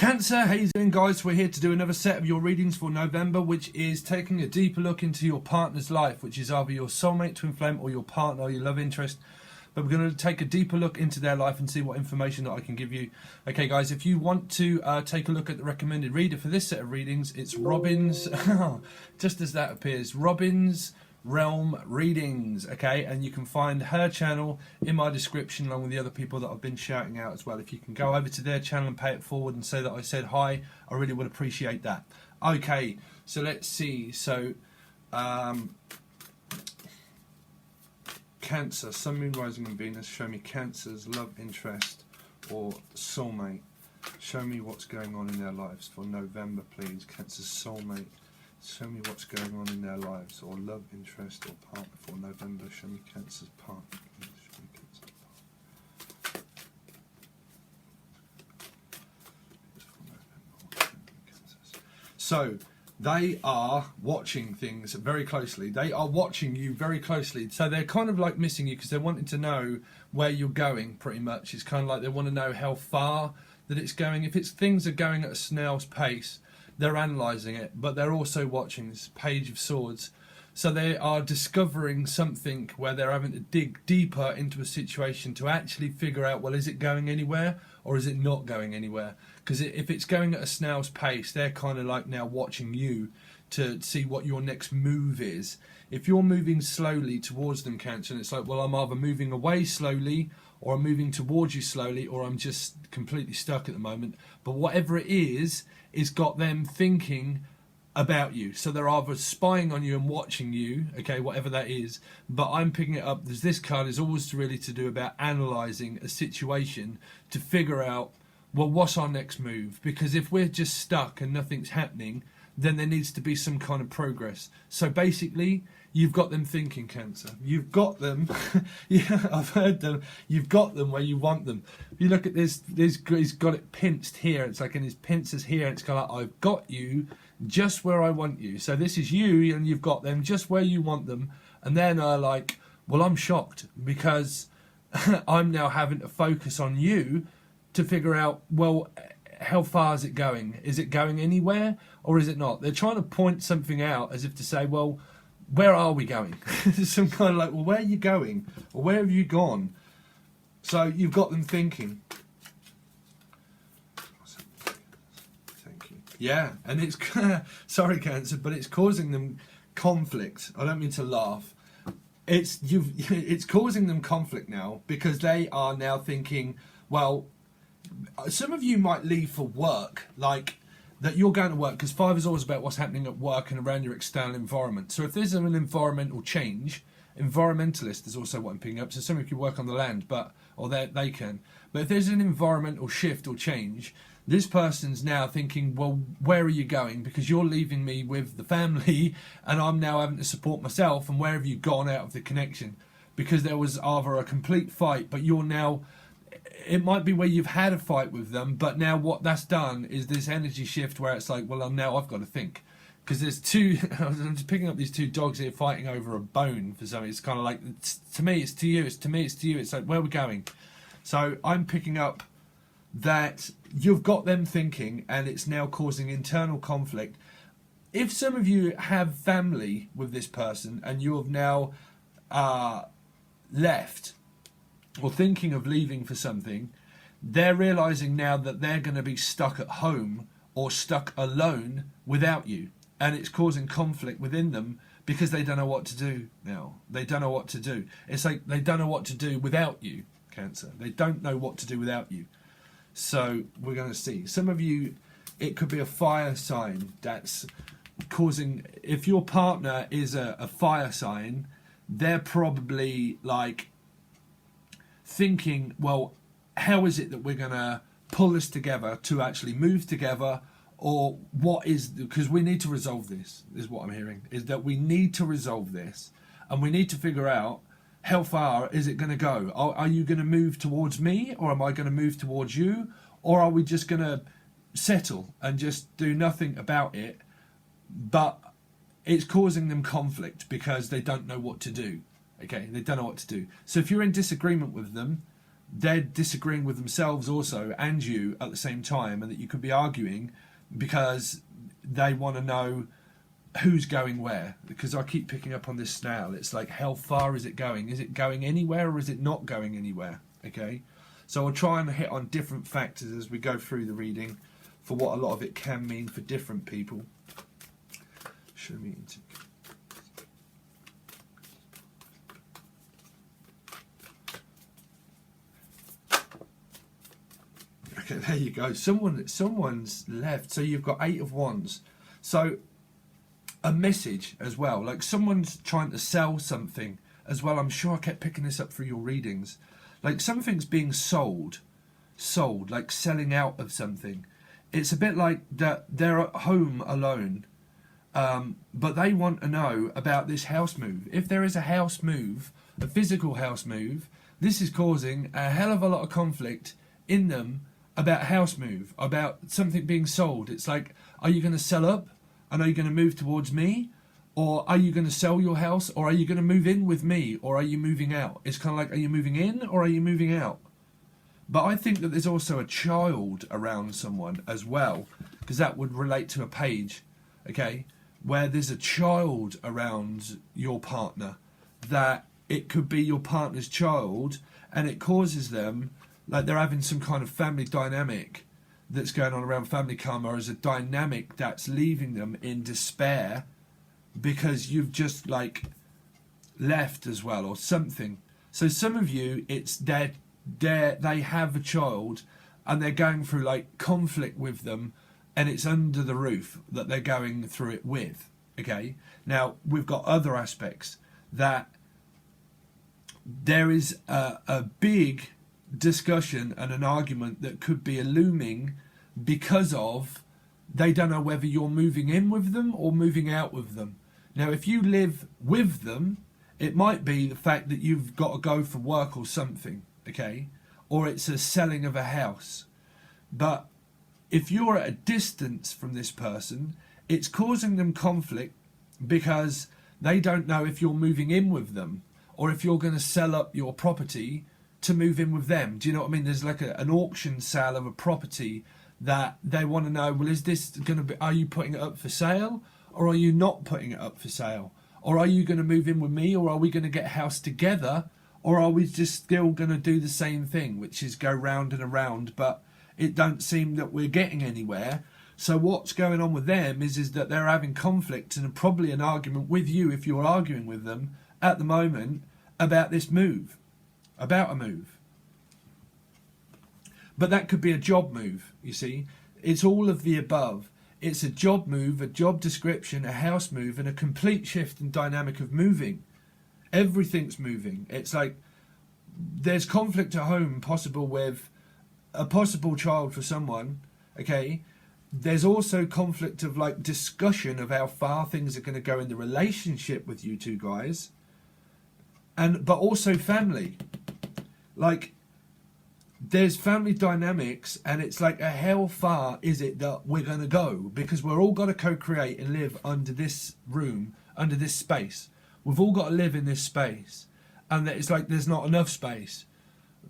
Cancer, how you doing, guys? We're here to do another set of your readings for November, which is taking a deeper look into your partner's life, which is either your soulmate, twin flame, or your partner, or your love interest. But we're going to take a deeper look into their life and see what information that I can give you. Okay, guys, if you want to take a look at the recommended reader for this set of readings, it's Robin's, just as that appears, Robin's Realm Readings, okay, and you can find her channel in my description along with the other people that I've been shouting out as well. If you can go over to their channel and pay it forward and say that I said hi, I really would appreciate that. Okay, so let's see. So Cancer, Sun, Moon, Rising and Venus, show me Cancer's love interest or soulmate. Show me what's going on in their lives for November, please. Cancer's soulmate. Show me what's going on in their lives, or love interest or partner for November. Show me Cancer's partner. Show me Cancer's partner. So they are watching things very closely. They are watching you very closely. So they're kind of like missing you because they're wanting to know where you're going. Pretty much, it's kind of like they want to know how far that it's going. If it's things are going at a snail's pace, they're analysing it, but they're also watching this Page of Swords. So they are discovering something where they're having to dig deeper into a situation to actually figure out, well, is it going anywhere or is it not going anywhere? Because if it's going at a snail's pace, they're kind of like now watching you to see what your next move is. If you're moving slowly towards them, Cancer, and it's like, well, I'm either moving away slowly or I'm moving towards you slowly, or I'm just completely stuck at the moment. But whatever it is, it's got them thinking about you. So they're either spying on you and watching you, okay, whatever that is. But I'm picking it up, this card is always really to do about analysing a situation to figure out, well, what's our next move? Because if we're just stuck and nothing's happening, then there needs to be some kind of progress. So basically, you've got them thinking, Cancer. You've got them. Yeah, I've heard them. You've got them where you want them. If you look at this, he's got it pinched here. It's like in his pincers here. And it's kind of like, I've got you just where I want you. So this is you, and you've got them just where you want them. And then like, well, I'm shocked because I'm now having to focus on you to figure out, well, how far is it going? Is it going anywhere or is it not? They're trying to point something out as if to say, well, where are we going? Some kind of like, well, where are you going? Or where have you gone? So you've got them thinking. Thank you. Yeah, and it's, sorry, Cancer, but it's causing them conflict. I don't mean to laugh. It's causing them conflict now because they are now thinking, well, some of you might leave for work, like that you're going to work, because 5 is always about what's happening at work and around your external environment. So if there's an environmental change, environmentalist is also what I'm picking up. So some of you work on the land, or they can. But if there's an environmental shift or change, this person's now thinking, well, where are you going? Because you're leaving me with the family and I'm now having to support myself, and where have you gone out of the connection? Because there was either a complete fight, but you're now, it might be where you've had a fight with them, but now what that's done is this energy shift where it's like, well, now I've got to think. Because there's two, I'm just picking up these two dogs here fighting over a bone for something. It's kind of like, to me, it's to you, it's to me, it's to you. It's like, where are we going? So I'm picking up that you've got them thinking, and it's now causing internal conflict. If some of you have family with this person and you have now left, or thinking of leaving for something, they're realising now that they're going to be stuck at home or stuck alone without you. And it's causing conflict within them because they don't know what to do now. They don't know what to do. It's like they don't know what to do without you, Cancer. They don't know what to do without you. So we're going to see. Some of you, it could be a fire sign that's causing, if your partner is a fire sign, they're probably like, thinking, well, how is it that we're going to pull this together to actually move together, or what is, because we need to resolve this, is what I'm hearing, is that we need to resolve this, and we need to figure out how far is it going to go. Are you going to move towards me, or am I going to move towards you, or are we just going to settle and just do nothing about it? But it's causing them conflict because they don't know what to do. Okay, they don't know what to do. So if you're in disagreement with them, they're disagreeing with themselves also and you at the same time, and that you could be arguing because they want to know who's going where. Because I keep picking up on this snail. It's like, how far is it going? Is it going anywhere or is it not going anywhere? Okay, so I'll try and hit on different factors as we go through the reading for what a lot of it can mean for different people. Show me into... Okay, there you go. Someone's left. So you've got 8 of Wands. So a message as well. Like someone's trying to sell something as well. I'm sure I kept picking this up through your readings. Like something's being sold, like selling out of something. It's a bit like that they're at home alone, but they want to know about this house move. If there is a house move, a physical house move, this is causing a hell of a lot of conflict in them about a house move, about something being sold. It's like, are you going to sell up and are you going to move towards me? Or are you going to sell your house? Or are you going to move in with me? Or are you moving out? It's kind of like, are you moving in or are you moving out? But I think that there's also a child around someone as well, because that would relate to a page, okay, where there's a child around your partner, that it could be your partner's child, and it causes them, like they're having some kind of family dynamic that's going on around family karma, as a dynamic that's leaving them in despair because you've just like left as well or something. So some of you, it's they have a child and they're going through like conflict with them, and it's under the roof that they're going through it with. Okay, now we've got other aspects that there is a big discussion and an argument that could be looming because of they don't know whether you're moving in with them or moving out with them. Now, if you live with them, it might be the fact that you've got to go for work or something, okay? Or it's a selling of a house. But if you're at a distance from this person, it's causing them conflict because they don't know if you're moving in with them or if you're going to sell up your property to move in with them. Do you know what I mean? There's like an auction sale of a property that they want to know, well, is this going to be, are you putting it up for sale or are you not putting it up for sale? Or are you going to move in with me, or are we going to get a house together, or are we just still going to do the same thing, which is go round and around, but it don't seem that we're getting anywhere. So what's going on with them is that they're having conflict and probably an argument with you if you're arguing with them at the moment about this move, about a move. But that could be a job move, you see. It's all of the above. It's a job move, a job description, a house move, and a complete shift in dynamic of moving. Everything's moving. It's like there's conflict at home possible with a possible child for someone, okay? There's also conflict of like discussion of how far things are going to go in the relationship with you two guys. But also family. Like there's family dynamics, and it's like how far is it that we're going to go, because we're all got to co-create and live under this room, under this space. We've all got to live in this space, and it's like there's not enough space.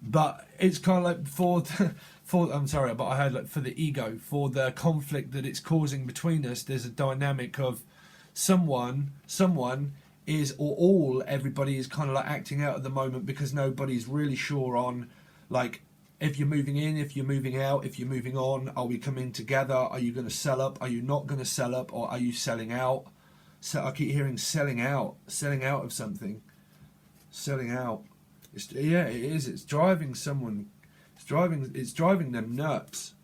But it's kind of like for I'm sorry, but I heard like for the ego, for the conflict that it's causing between us, there's a dynamic of someone is, or all, everybody is kind of like acting out at the moment because nobody's really sure on like if you're moving in, if you're moving out, if you're moving on, are we coming together? Are you going to sell up? Are you not going to sell up? Or are you selling out? So I keep hearing selling out of something, selling out. Yeah, it is. It's driving someone. It's driving them nuts.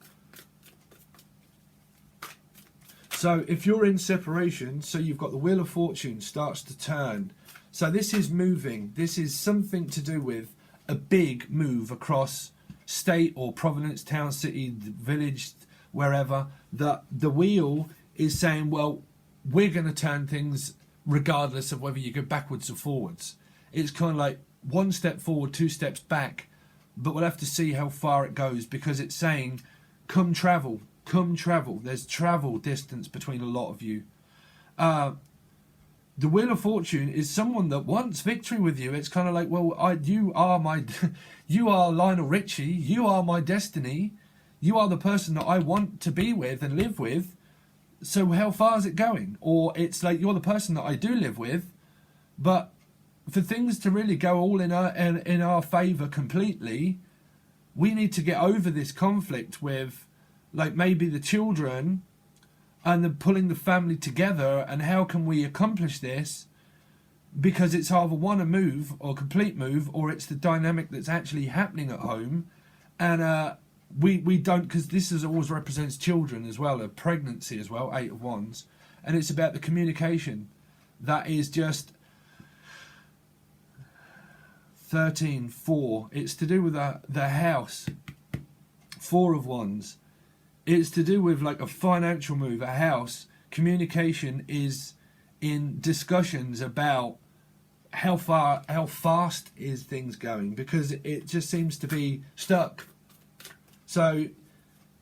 So if you're in separation, so you've got the Wheel of Fortune starts to turn. So this is moving. This is something to do with a big move across state or province, town, city, village, wherever. The wheel is saying, well, we're going to turn things regardless of whether you go backwards or forwards. It's kind of like one step forward, 2 steps back, but we'll have to see how far it goes, because it's saying, come travel. There's travel distance between a lot of you. The Wheel of Fortune is someone that wants victory with you. It's kind of like, well, you You are Lionel Richie. You are my destiny. You are the person that I want to be with and live with. So how far is it going? Or it's like you're the person that I do live with, but for things to really go all in our favour completely, we need to get over this conflict with, like, maybe the children and then pulling the family together. And how can we accomplish this? Because it's either one, a move or a complete move, or it's the dynamic that's actually happening at home. And we don't, because this is always represents children as well, a pregnancy as well, 8 of Wands. And it's about the communication. That is just 13, 4. It's to do with the house. 4 of Wands. It's to do with like a financial move, a house. Communication is in discussions about how fast is things going, because it just seems to be stuck. So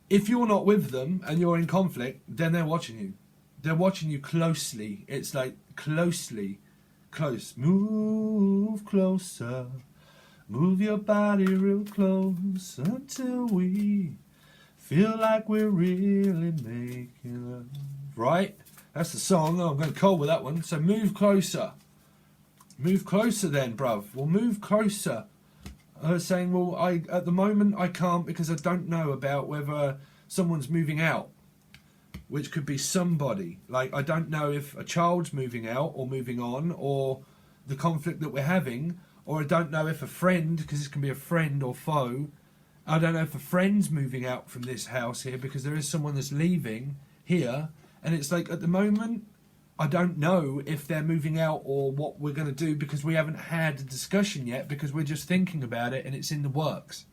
if you're not with them and you're in conflict, then they're watching you. They're watching you closely. It's like close. Move closer. Move your body real close until we feel like we're really making love. Right? That's the song. Oh, I'm going cold with that one. So move closer. Move closer then, bruv. Well, move closer. I was saying, well, at the moment I can't, because I don't know about whether someone's moving out, which could be somebody. Like, I don't know if a child's moving out or moving on, or the conflict that we're having, or I don't know if a friend, because this can be a friend or foe, I don't know if a friend's moving out from this house here, because there is someone that's leaving here. And it's like, at the moment, I don't know if they're moving out or what we're going to do, because we haven't had a discussion yet, because we're just thinking about it and it's in the works.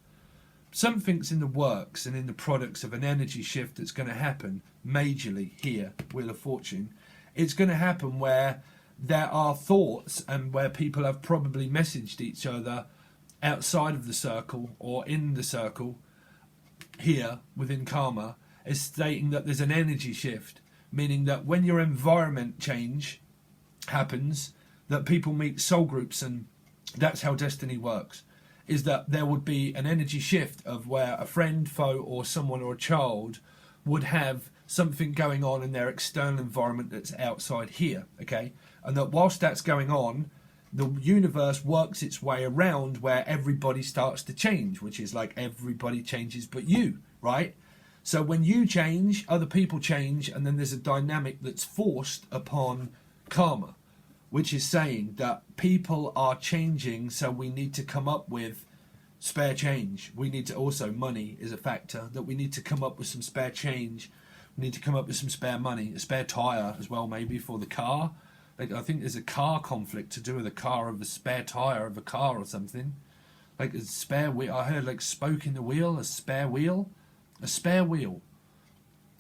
Something's in the works and in the products of an energy shift that's going to happen majorly here, Wheel of Fortune. It's going to happen where there are thoughts and where people have probably messaged each other outside of the circle or in the circle here within karma, is stating that there's an energy shift. Meaning that when your environment change happens, that people meet soul groups, and that's how destiny works. Is that there would be an energy shift of where a friend, foe, or someone or a child would have something going on in their external environment that's outside here, okay? And that whilst that's going on, the universe works its way around where everybody starts to change, which is like everybody changes but you, right? So when you change, other people change, and then there's a dynamic that's forced upon karma, which is saying that people are changing, so we need to come up with spare change. We need to also, money is a factor, that we need to come up with some spare change. We need to come up with some spare money, a spare tyre as well, maybe for the car. Like, I think there's a car conflict to do with a car, of a spare tyre of a car or something. Like a spare wheel. I heard like spoke in the wheel, a spare wheel. A spare wheel.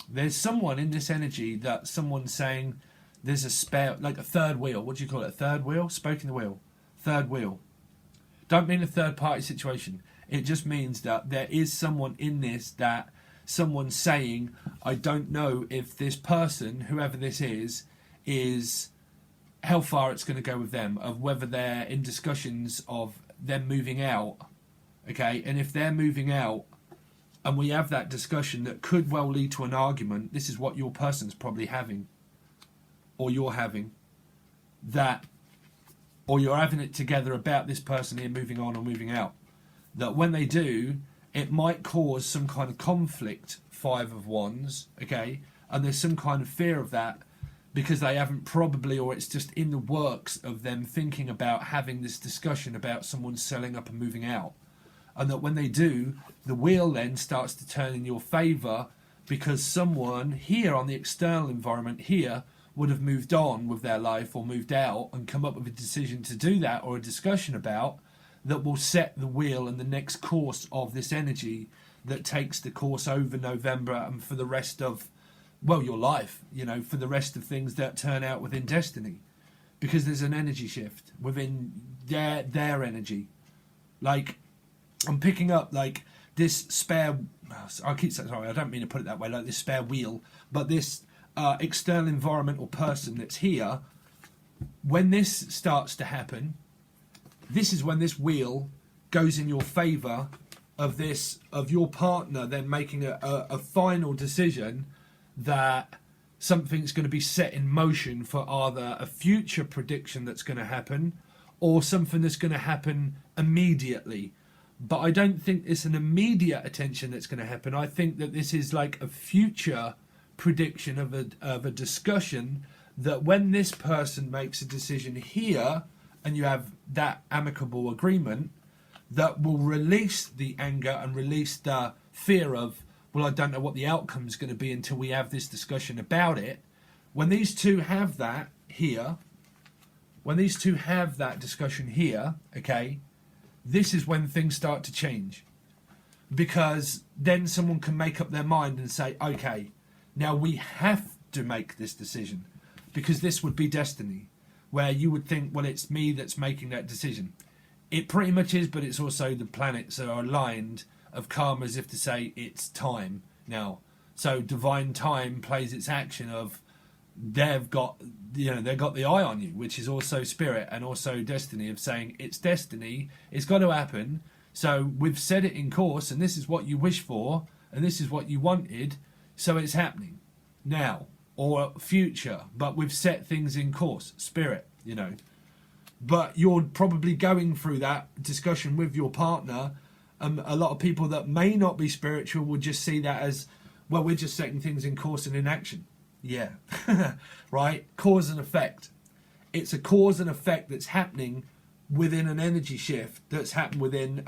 There's someone in this energy that someone's saying there's a spare, like a third wheel. What do you call it? A third wheel? Spoke in the wheel. Third wheel. Don't mean a third party situation. It just means that there is someone in this, that someone's saying, I don't know if this person, whoever this is how far it's going to go with them, of whether they're in discussions of them moving out. Okay, and if they're moving out, and we have that discussion that could well lead to an argument, this is what your person's probably having, or you're having, that, or you're having it together about this person here moving on or moving out, that when they do, it might cause some kind of conflict, 5 of Wands, okay, and there's some kind of fear of that, because they haven't probably, or it's just in the works of them thinking about having this discussion about someone selling up and moving out. And that when they do, the wheel then starts to turn in your favour, because someone here on the external environment here would have moved on with their life or moved out and come up with a decision to do that, or a discussion about, that will set the wheel and the next course of this energy that takes the course over November and for the rest of, well, your life, you know, for the rest of things that turn out within destiny. Because there's an energy shift within their energy. Like, I'm picking up like this spare, I keep saying, sorry, I don't mean to put it that way, like this spare wheel, but this external environment or person that's here, when this starts to happen, this is when this wheel goes in your favour of this, of your partner then making a final decision that something's going to be set in motion for either a future prediction that's going to happen or something that's going to happen immediately. But I don't think it's an immediate attention that's going to happen. I think that this is like a future prediction of a discussion that when this person makes a decision here and you have that amicable agreement, that will release the anger and release the fear of, well, I don't know what the outcome's going to be until we have this discussion about it. When these two have that here, when these two have that discussion here, okay, this is when things start to change. Because then someone can make up their mind and say, okay, now we have to make this decision. Because this would be destiny. Where you would think, well, it's me that's making that decision. It pretty much is, but it's also the planets are aligned of karma as if to say it's time now. So divine time plays its action of they've got the eye on you, which is also spirit and also destiny of saying it's destiny, it's got to happen. So we've set it in course and this is what you wish for and this is what you wanted. So it's happening now or future, but we've set things in course, spirit, you know. But you're probably going through that discussion with your partner. A lot of people that may not be spiritual would just see that as, well, we're just setting things in course and in action. Yeah, right? Cause and effect. It's a cause and effect that's happening within an energy shift that's happened within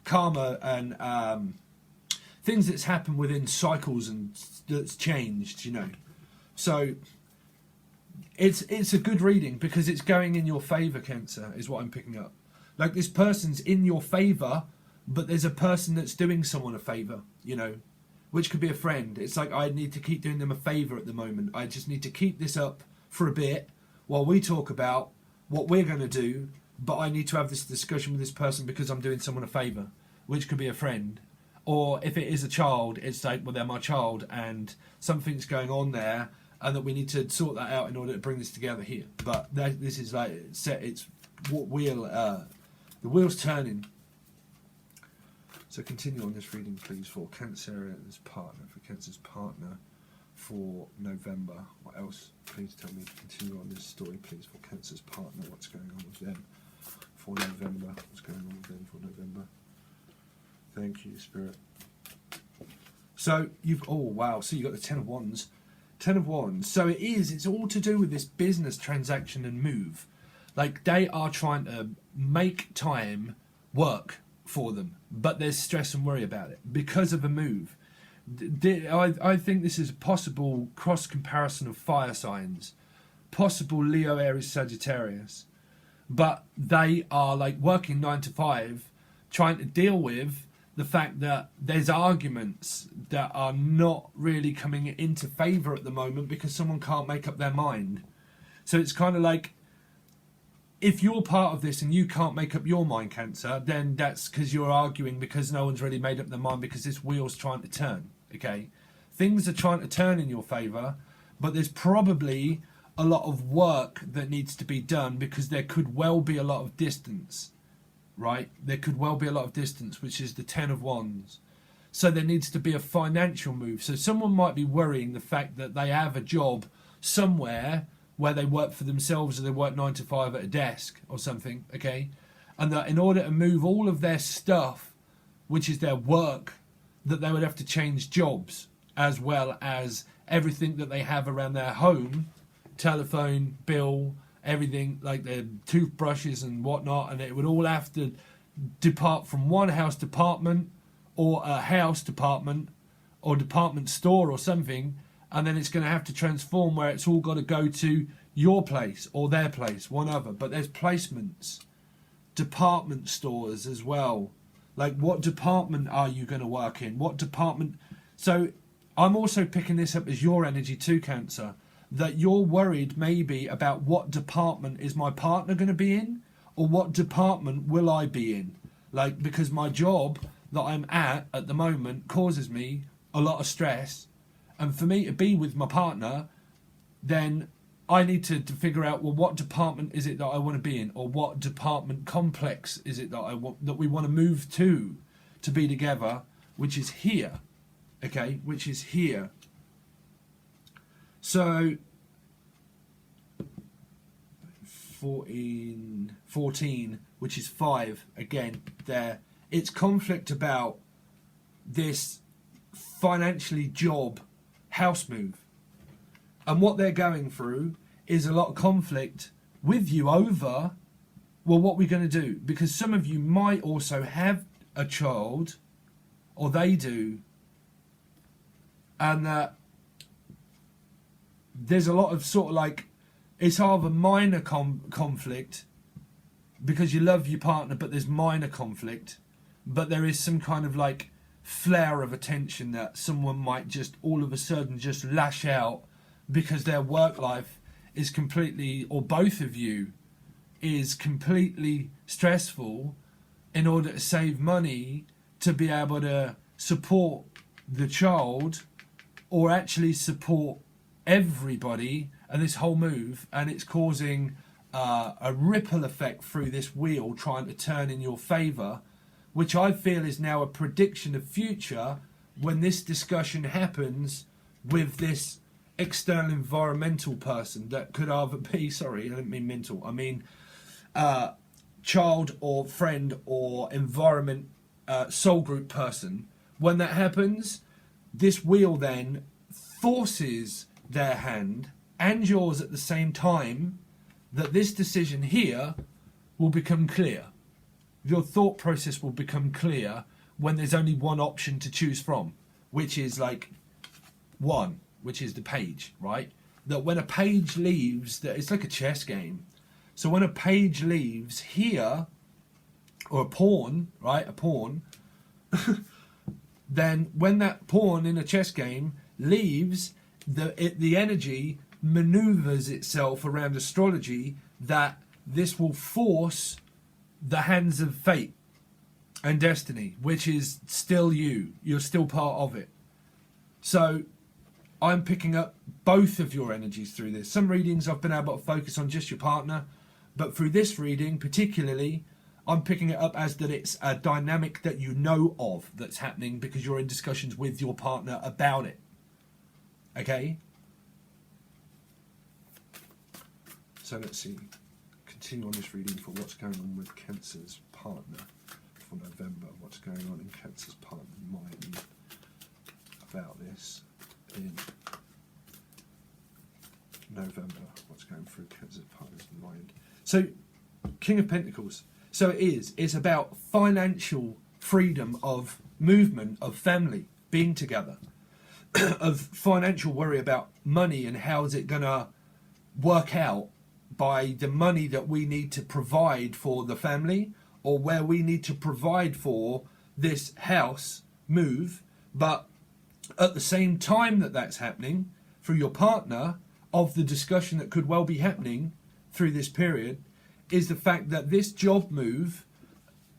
karma and things that's happened within cycles and that's changed, you know. So it's a good reading because it's going in your favour, Cancer, is what I'm picking up. Like this person's in your favour, but there's a person that's doing someone a favour, you know, which could be a friend. It's like I need to keep doing them a favour at the moment. I just need to keep this up for a bit while we talk about what we're going to do, but I need to have this discussion with this person because I'm doing someone a favour, which could be a friend. Or if it is a child, it's like, well, they're my child and something's going on there and that we need to sort that out in order to bring this together here. But this is like set. It's what wheel. The wheel's turning. So continue on this reading, please, for Cancer and his partner. For Cancer's partner for November. What else? Please tell me. Continue on this story, please, for Cancer's partner. What's going on with them for November? What's going on with them for November? Thank you, Spirit. So you've so you got the Ten of Wands. Ten of Wands. So it's all to do with this business transaction and move. Like they are trying to make time work for them, but there's stress and worry about it because of a move. I think this is a possible cross comparison of fire signs, possible Leo, Aries, Sagittarius, but they are like working 9 to 5, trying to deal with the fact that there's arguments that are not really coming into favour at the moment because someone can't make up their mind. So it's kind of like, if you're part of this and you can't make up your mind, Cancer, then that's because you're arguing because no one's really made up their mind because this wheel's trying to turn, okay? Things are trying to turn in your favour, but there's probably a lot of work that needs to be done because there could well be a lot of distance. Right, there could well be a lot of distance, which is the Ten of Wands. So there needs to be a financial move. So someone might be worrying the fact that they have a job somewhere where they work for themselves or they work 9 to 5 at a desk or something, okay? And that in order to move all of their stuff, which is their work, that they would have to change jobs as well as everything that they have around their home, telephone, bill, everything like their toothbrushes and whatnot, and it would all have to depart from one house department or a house department or department store or something, and then it's going to have to transform where it's all got to go to your place or their place, one other. But there's placements, department stores as well. Like what department are you going to work in? What department? So I'm also picking this up as your energy too, Cancer. That you're worried maybe about what department is my partner going to be in or what department will I be in. Like, because my job that I'm at the moment causes me a lot of stress. And for me to be with my partner, then I need to figure out, well, what department is it that I want to be in, or what department complex is it that we want to move to be together, which is here, okay, which is here. So 14, which is 5, again, there. It's conflict about this financially job house move. And what they're going through is a lot of conflict with you over, well, what we're going to do. Because some of you might also have a child, or they do, and there's a lot of sort of like, it's either minor conflict because you love your partner, but there's minor conflict, but there is some kind of like flare of attention that someone might just all of a sudden just lash out because their work life is completely, or both of you, is completely stressful in order to save money to be able to support the child, or actually support everybody and this whole move, and it's causing a ripple effect through this wheel trying to turn in your favour, which I feel is now a prediction of future when this discussion happens with this external environmental person that could either be, sorry, I don't mean mental, I mean child or friend or environment, soul group person. When that happens, this wheel then forces their hand and yours at the same time, that this decision here will become clear. Your thought process will become clear when there's only one option to choose from, which is like one, which is the page, right? That when a page leaves, that it's like a chess game. So when a page leaves here, or a pawn, right, a pawn, then when that pawn in a chess game leaves, the energy maneuvers itself around astrology, that this will force the hands of fate and destiny, which is still you. You're still part of it. So I'm picking up both of your energies through this. Some readings I've been able to focus on just your partner, but through this reading particularly, I'm picking it up as that it's a dynamic that you know of that's happening because you're in discussions with your partner about it. Okay? So let's see. Continue on this reading for what's going on with Cancer's partner for November. What's going on in Cancer's partner's mind about this in November. What's going through Cancer's partner's mind. So, King of Pentacles. So it's about financial freedom of movement, of family, being together, of financial worry about money and how is it going to work out by the money that we need to provide for the family, or where we need to provide for this house move. But at the same time that that's happening, through your partner, of the discussion that could well be happening through this period, is the fact that this job move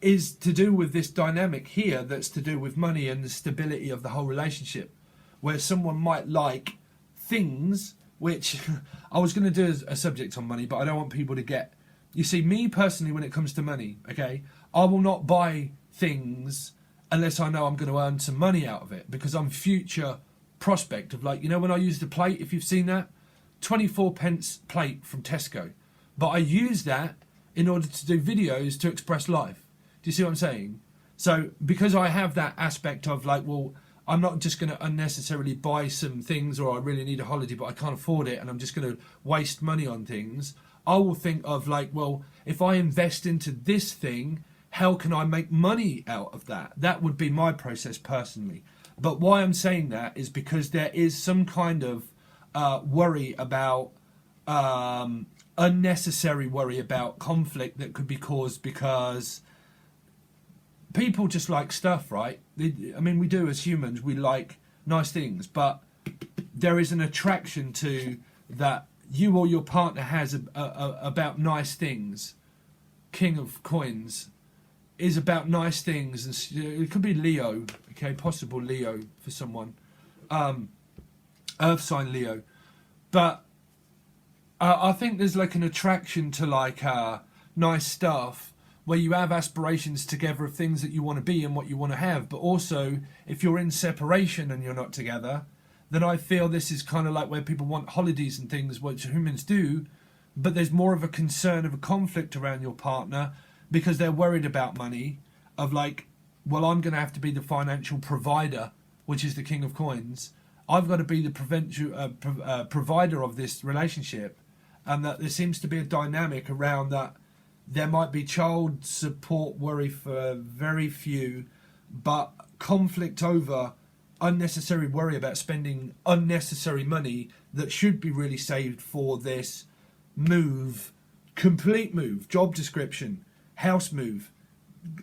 is to do with this dynamic here that's to do with money and the stability of the whole relationship, where someone might like things, which I was going to do as a subject on money, but I don't want people to get... You see, me personally, when it comes to money, okay, I will not buy things unless I know I'm going to earn some money out of it, because I'm future prospect of, like, you know, when I use the plate, if you've seen that, 24 pence plate from Tesco. But I use that in order to do videos to express life. Do you see what I'm saying? So because I have that aspect of like, well, I'm not just going to unnecessarily buy some things, or I really need a holiday but I can't afford it and I'm just going to waste money on things. I will think of like, well, if I invest into this thing, how can I make money out of that? That would be my process personally. But why I'm saying that is because there is some kind of worry about... unnecessary worry about conflict that could be caused because people just like stuff, right? I mean, we do as humans, we like nice things, but there is an attraction to that you or your partner has about nice things. King of Coins is about nice things, and it could be Leo, okay, possible Leo for someone, Earth sign Leo, but I think there's like an attraction to like nice stuff, where you have aspirations together of things that you want to be and what you want to have. But also, if you're in separation and you're not together, then I feel this is kind of like where people want holidays and things, which humans do, but there's more of a concern of a conflict around your partner because they're worried about money, of like, well, I'm going to have to be the financial provider, which is the King of Coins. I've got to be the provider of this relationship, and that there seems to be a dynamic around that. There might be child support worry for very few, but conflict over unnecessary worry about spending unnecessary money that should be really saved for this move, complete move, job description, house move.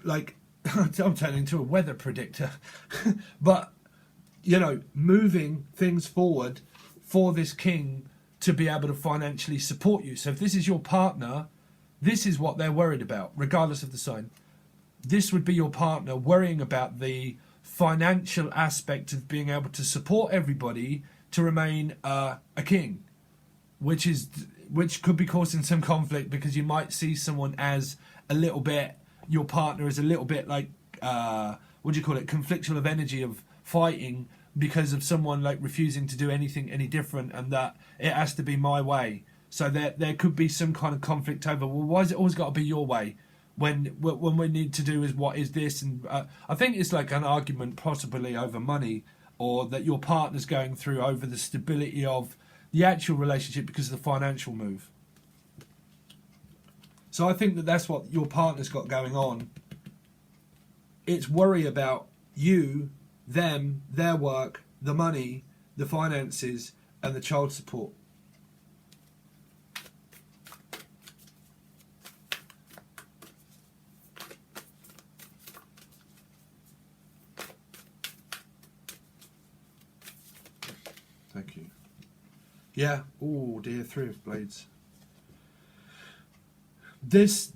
Like, I'm turning into a weather predictor. But, you know, moving things forward for this king to be able to financially support you. So if this is your partner, this is what they're worried about, regardless of the sign. This would be your partner worrying about the financial aspect of being able to support everybody to remain a king, which could be causing some conflict, because you might see someone as a little bit, your partner is a little bit like, what do you call it, conflictual of energy, of fighting because of someone like refusing to do anything any different, and that it has to be my way. So there could be some kind of conflict over, well, why has it always got to be your way when we need to do is what is this? And I think it's like an argument possibly over money, or that your partner's going through over the stability of the actual relationship because of the financial move. So I think that that's what your partner's got going on. It's worry about you, them, their work, the money, the finances, and the child support. Thank you. Yeah. Oh dear, 3 of Blades. It's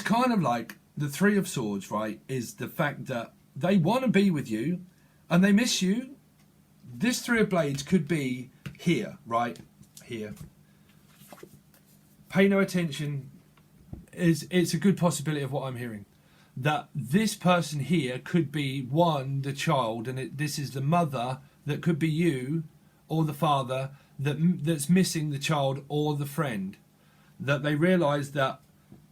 kind of like the 3 of Swords, right? Is the fact that they want to be with you and they miss you. This 3 of Blades could be here, right? Here. Pay no attention. It's a good possibility of what I'm hearing. That this person here could be the child, and this is the mother that could be you, or the father that's missing the child, or the friend. That they realise that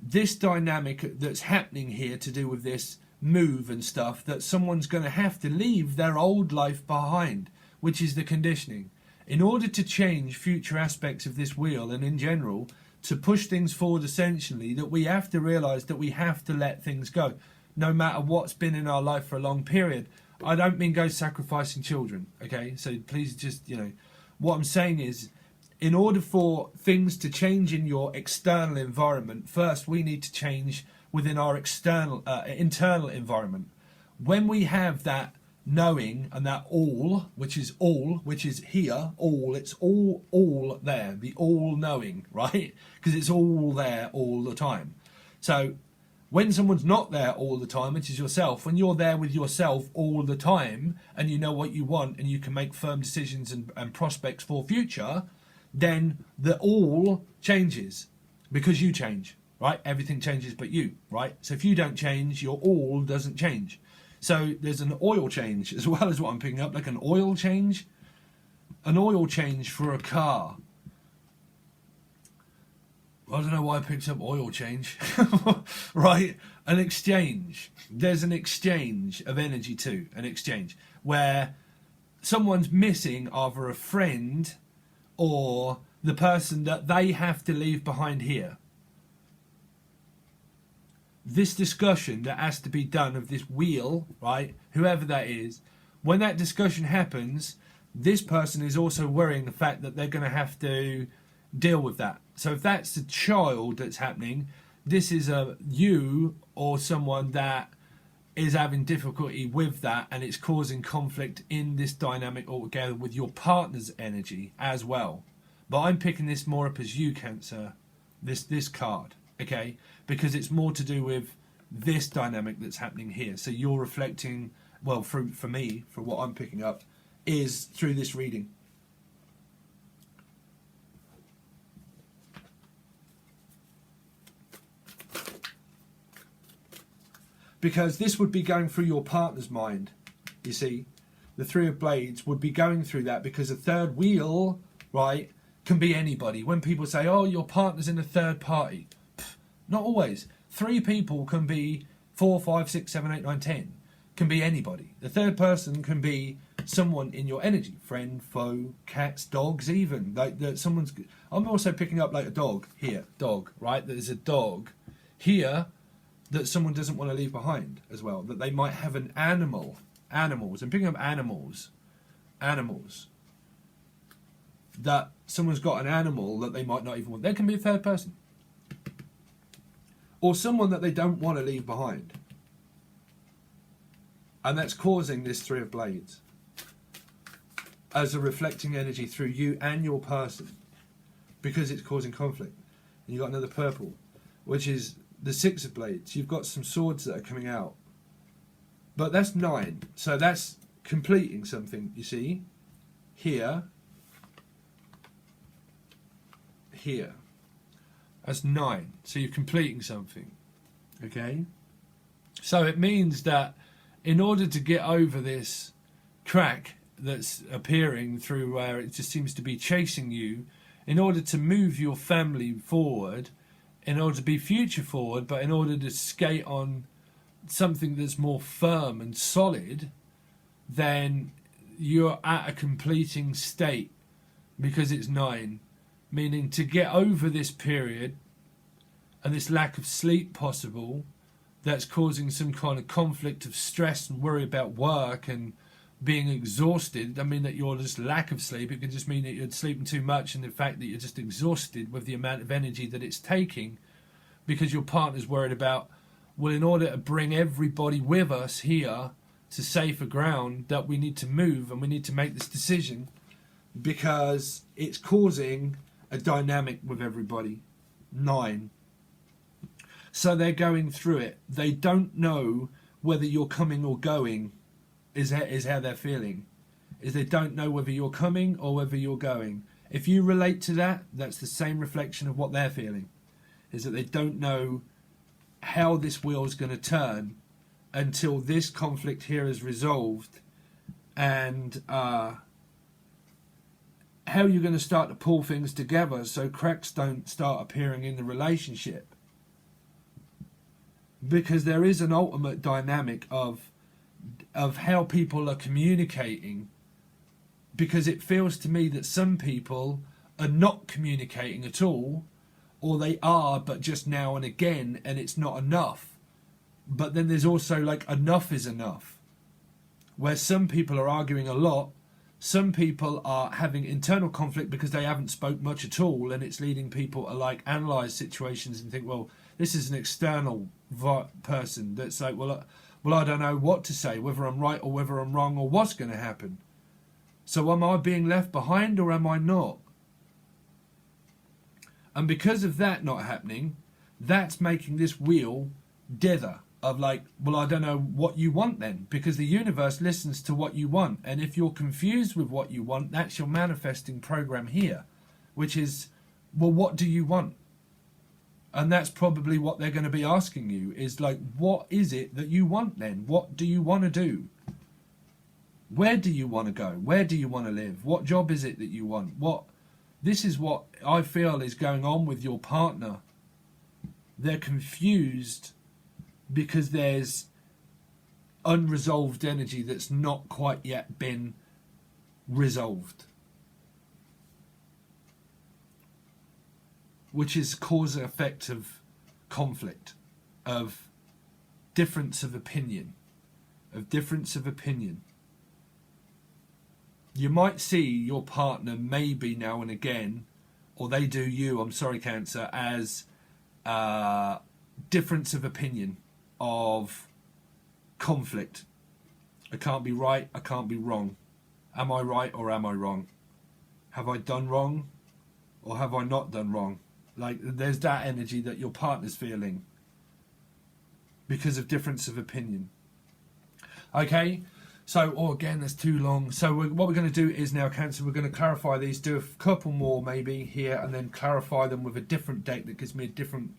this dynamic that's happening here to do with this move and stuff, that someone's going to have to leave their old life behind, which is the conditioning. In order to change future aspects of this wheel, and in general, to push things forward, essentially, that we have to realise that we have to let things go, no matter what's been in our life for a long period. I don't mean go sacrificing children, okay? So please just, what I'm saying is, in order for things to change in your external environment, first we need to change within our internal environment. When we have that knowing and that all, which is here, it's all there, the all knowing, right? Because it's all there all the time. So when someone's not there all the time, which is yourself, when you're there with yourself all the time and you know what you want and you can make firm decisions and prospects for future, then the all changes because you change, right? Everything changes but you, right? So if you don't change, your all doesn't change. So there's an oil change as well as what I'm picking up, like an oil change. An oil change for a car. I don't know why I picked up oil change. Right? An exchange. There's an exchange of energy too. An exchange where someone's missing either a friend or the person that they have to leave behind here. This discussion that has to be done of this wheel, right, whoever that is, when that discussion happens, this person is also worrying the fact that they're going to have to deal with that. So if that's the child that's happening, this is you or someone that is having difficulty with that, and it's causing conflict in this dynamic altogether with your partner's energy as well. But I'm picking this more up as you, Cancer, this card. Okay, because it's more to do with this dynamic that's happening here. So you're reflecting, well, for me, for what I'm picking up, is through this reading. Because this would be going through your partner's mind, you see. The Three of Blades would be going through that, because a third wheel, right, can be anybody. When people say, oh, your partner's in a third party, not always. 3 people can be 4, 5, 6, 7, 8, 9, 10. Can be anybody. The third person can be someone in your energy. Friend, foe, cats, dogs even. Like that someone's... I'm also picking up like a dog here. Dog, right? There's a dog here that someone doesn't want to leave behind as well. That they might have an animal. Animals. I'm picking up animals. Animals. That someone's got an animal that they might not even want. There can be a third person. Or someone that they don't want to leave behind. And that's causing this Three of Blades as a reflecting energy through you and your person, because it's causing conflict. And you've got another purple, which is the Six of Blades. You've got some swords that are coming out. But that's 9. So that's completing something, you see. Here. Here. That's 9. So you're completing something. Okay? So it means that in order to get over this crack that's appearing through where it just seems to be chasing you, in order to move your family forward, in order to be future forward, but in order to skate on something that's more firm and solid, then you're at a completing state, because it's 9. Meaning to get over this period and this lack of sleep possible that's causing some kind of conflict of stress and worry about work and being exhausted. I mean that you're just lack of sleep. It could just mean that you're sleeping too much, and the fact that you're just exhausted with the amount of energy that it's taking, because your partner's worried about, well, in order to bring everybody with us here to safer ground, that we need to move and we need to make this decision, because it's causing a dynamic with everybody. 9. So they're going through it. They don't know whether you're coming or going, is how they're feeling. Is they don't know whether you're coming or whether you're going. If you relate to that, that's the same reflection of what they're feeling. Is that they don't know how this wheel's going to turn until this conflict here is resolved, and how you're going to start to pull things together so cracks don't start appearing in the relationship. Because there is an ultimate dynamic of how people are communicating, because it feels to me that some people are not communicating at all, or they are but just now and again, and it's not enough. But then there's also like enough is enough, where some people are arguing a lot, some people are having internal conflict because they haven't spoke much at all, and it's leading people to like analyze situations and think, well, this is an external person that's like, well, I don't know what to say, whether I'm right or whether I'm wrong, or what's going to happen. So am I being left behind or am I not? And because of that not happening, that's making this wheel dither of like, well, I don't know what you want then, because the universe listens to what you want. And if you're confused with what you want, that's your manifesting program here, which is, well, what do you want? And that's probably what they're going to be asking you, is like, what is it that you want then? What do you want to do? Where do you want to go? Where do you want to live? What job is it that you want? This is what I feel is going on with your partner. They're confused because there's unresolved energy that's not quite yet been resolved, which is cause and effect of conflict, of difference of opinion, You might see your partner maybe now and again, or they do you, I'm sorry Cancer, as difference of opinion, of conflict. I can't be right, I can't be wrong. Am I right or am I wrong? Have I done wrong or have I not done wrong? Like, there's that energy that your partner's feeling because of difference of opinion. Okay, So, or again, that's too long. So what we're going to do is now, Cancer, we're going to clarify these, do a couple more maybe here, and then clarify them with a different date that gives me a different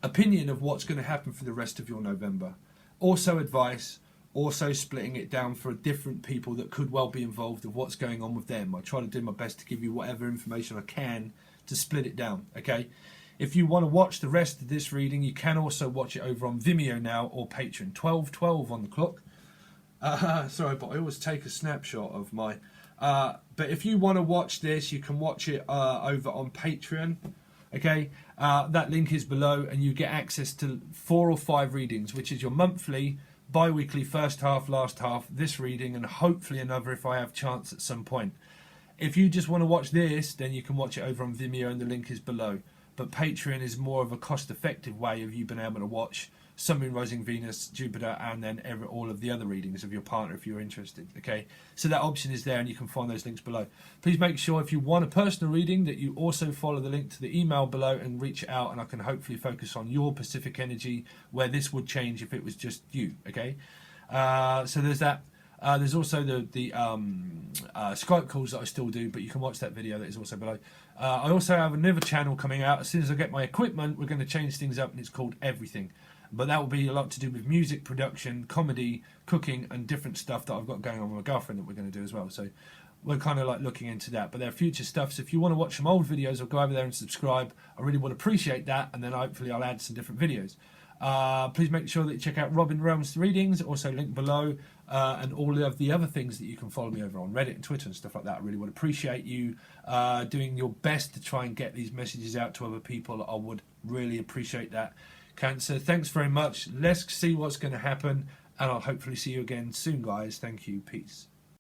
opinion of what's going to happen for the rest of your November. Also advice, also splitting it down for different people that could well be involved of what's going on with them. I try to do my best to give you whatever information I can to split it down, okay? If you want to watch the rest of this reading, you can also watch it over on Vimeo now or Patron. 12:12 on the clock. Sorry, but I always take a snapshot of my... but if you want to watch this, you can watch it over on Patreon. Okay, that link is below, and you get access to 4 or 5 readings, which is your monthly, bi-weekly, first half, last half, this reading, and hopefully another if I have chance at some point. If you just want to watch this, then you can watch it over on Vimeo, and the link is below. But Patreon is more of a cost-effective way of you being able to watch Sun, Moon, Rising, Venus, Jupiter, and then all of the other readings of your partner if you're interested. Okay, so that option is there, and you can find those links below. Please make sure if you want a personal reading that you also follow the link to the email below and reach out, and I can hopefully focus on your Pacific energy, where this would change if it was just you. Okay, so there's that. There's also the Skype calls that I still do, but you can watch that video that is also below. I also have another channel coming out. As soon as I get my equipment, we're going to change things up, and it's called Everything. But that will be a lot to do with music production, comedy, cooking, and different stuff that I've got going on with my girlfriend that we're going to do as well. So we're kind of like looking into that. But there are future stuff. So if you want to watch some old videos, or go over there and subscribe, I really would appreciate that. And then hopefully I'll add some different videos. Please make sure that you check out Robin Realms readings, also linked below, and all of the other things that you can follow me over on Reddit and Twitter and stuff like that. I really would appreciate you doing your best to try and get these messages out to other people. I would really appreciate that. Cancer, thanks very much. Let's see what's going to happen, and I'll hopefully see you again soon, guys. Thank you. Peace.